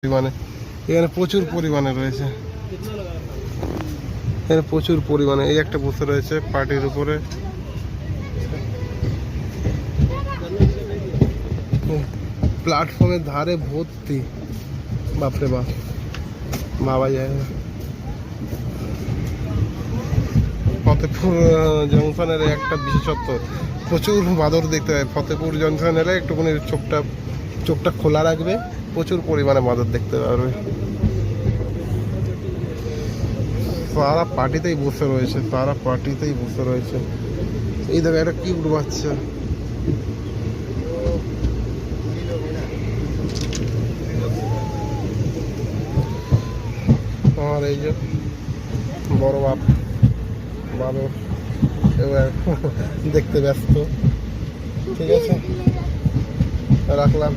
পরিমাণে এখানে প্রচুর পরিমাণে রয়েছে, এখানে প্রচুর পরিমাণে। এই একটা বসে রয়েছে পার্টির উপরে, প্ল্যাটফর্মের ধারে ভর্তি। বাপরে বাপ, ভাবা যায় না। ফতেপুর জংশনের একটা বিশেষত্ব, প্রচুর বাঁদর দেখতে পাবে। ফতেপুর জংশন এলে একটুখানি চোখটা খোলা রাখবে, প্রচুর পরিমাণে বাঁদর দেখতে পারবে। সারা পার্টিতেই বসে রয়েছে, সারা পার্টিতেই বসে রয়েছে। এই দেখো একটা কিউট বাচ্চা, আমার এই যে বড় বাঁদর এবার দেখতে ব্যস্ত। ঠিক আছে, রাখলাম।